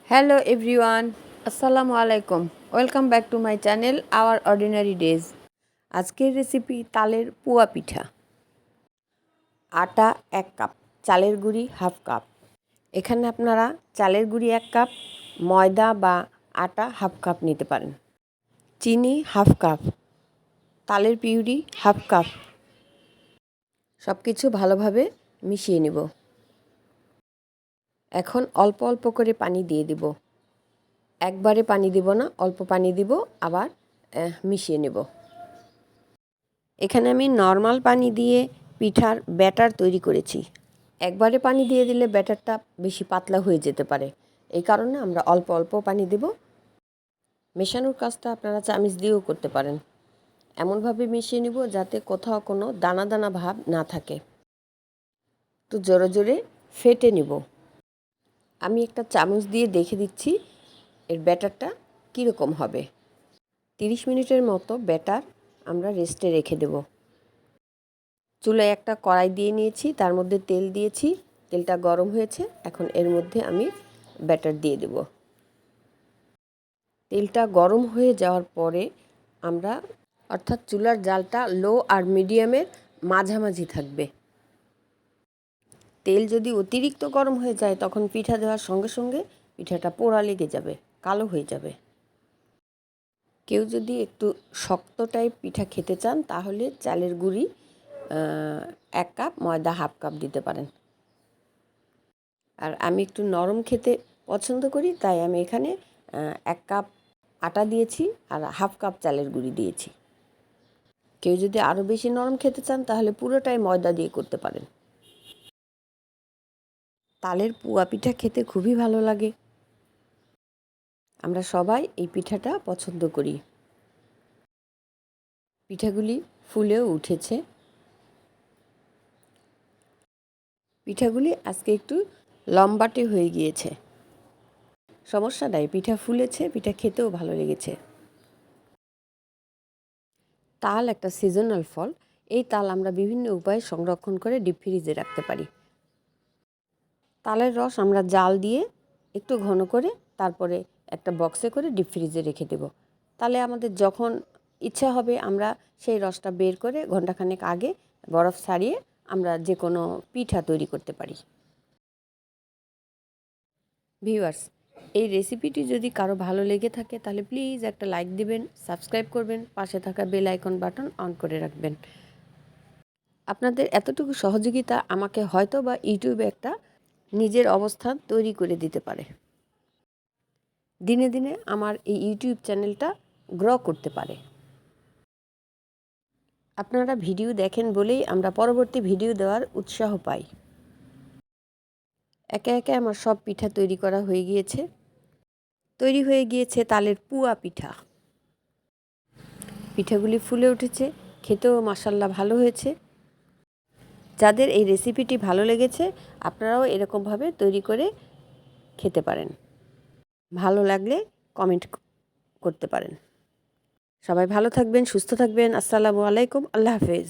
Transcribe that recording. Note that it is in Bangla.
Hello everyone, Assalamu alaikum. Welcome back to my channel Our Ordinary Days. আজকের রেসিপি তালের পুয়া পিঠা। আটা 1 কাপ, চালের গুঁড়ি হাফ কাপ। এখানে আপনারা চালের গুঁড়ি 1 কাপ, ময়দা বা আটা হাফ কাপ নিতে পারেন। চিনি হাফ কাপ, তালের পিউরি হাফ কাপ। সব কিছু ভালোভাবে মিশিয়ে নিব। এখন অল্প অল্প করে পানি দিয়ে দিব। একবারে পানি দিব না, অল্প পানি দিব, আবার মিশিয়ে নেব। এখানে আমি নর্মাল পানি দিয়ে পিঠার ব্যাটার তৈরি করেছি। একবারে পানি দিয়ে দিলে ব্যাটারটা বেশি পাতলা হয়ে যেতে পারে, এই কারণে আমরা অল্প অল্প পানি দেব। মেশানোর কাজটা আপনারা চামিচ দিয়েও করতে পারেন। এমনভাবে মিশিয়ে নিব যাতে কোথাও কোনো দানা দানা ভাব না থাকে। তো জোরে জোরে ফেটে নিব। আমি একটা চামচ দিয়ে দেখে দিচ্ছি এর ব্যাটারটা কীরকম হবে। 30 মিনিটের মতো ব্যাটার আমরা রেস্টে রেখে দেব। চুলায় একটা কড়াই দিয়ে নিয়েছি, তার মধ্যে তেল দিয়েছি। তেলটা গরম হয়েছে, এখন এর মধ্যে আমি ব্যাটার দিয়ে দেব। তেলটা গরম হয়ে যাওয়ার পরে আমরা অর্থাৎ চুলার জালটা লো আর মিডিয়ামের মাঝামাঝি থাকবে। তেল যদি অতিরিক্ত গরম হয়ে যায় তখন পিঠা দেওয়ার সঙ্গে সঙ্গে পিঠাটা পোড়া লেগে যাবে, কালো হয়ে যাবে। কেউ যদি একটু শক্ত টাইপ পিঠা খেতে চান তাহলে চালের গুঁড়ি 1 কাপ, ময়দা হাফ কাপ দিতে পারেন। আর আমি একটু নরম খেতে পছন্দ করি, তাই আমি এখানে 1 কাপ আটা দিয়েছি আর হাফ কাপ চালের গুঁড়ি দিয়েছি। কেউ যদি আরও বেশি নরম খেতে চান তাহলে পুরোটাই ময়দা দিয়ে করতে পারেন। তালের পুয়া পিঠা খেতে খুবই ভালো লাগে। আমরা সবাই এই পিঠাটা পছন্দ করি। পিঠাগুলি ফুলেও উঠেছে। পিঠাগুলি আজকে একটু লম্বাটে হয়ে গিয়েছে। সমস্যা নাই, পিঠা ফুলেছে, পিঠা খেতেও ভালো লেগেছে। তাল একটা সিজনাল ফল। এই তাল আমরা বিভিন্ন উপায়ে সংরক্ষণ করে ডিপ ফ্রিজে রাখতে পারি। তালের রস আমরা জাল দিয়ে একটু ঘন করে তারপরে একটা বক্সে করে ডিপ ফ্রিজে রেখে দেব। তাহলে আমাদের যখন ইচ্ছা হবে আমরা সেই রসটা বের করে ঘণ্টাখানেক আগে বরফ ছাড়িয়ে আমরা যে কোনো পিঠা তৈরি করতে পারি। ভিউয়ার্স, এই রেসিপিটি যদি কারো ভালো লেগে থাকে তাহলে প্লিজ একটা লাইক দিবেন, সাবস্ক্রাইব করবেন, পাশে থাকা বেল আইকন বাটন অন করে রাখবেন। আপনাদের এতটুকু সহযোগিতা আমাকে হয়তো বা ইউটিউবে একটা নিজের অবস্থান তৈরি করে দিতে পারে। দিনে দিনে আমার এই ইউটিউব চ্যানেলটা গ্রো করতে পারে। আপনারা ভিডিও দেখেন বলেই আমরা পরবর্তী ভিডিও দেওয়ার উৎসাহ পাই। একে একে আমার সব পিঠা তৈরি করা হয়ে গিয়েছে। তৈরি হয়ে গিয়েছে তালের পুয়া পিঠা। পিঠাগুলি ফুলে উঠেছে, খেতেও মাশাআল্লাহ ভালো হয়েছে। যাদের এই রেসিপিটি ভালো লেগেছে আপনারাও এরকমভাবে তৈরি করে খেতে পারেন। ভালো লাগলে কমেন্ট করতে পারেন। সবাই ভালো থাকবেন, সুস্থ থাকবেন। আসসালামু আলাইকুম, আল্লাহ হাফেজ।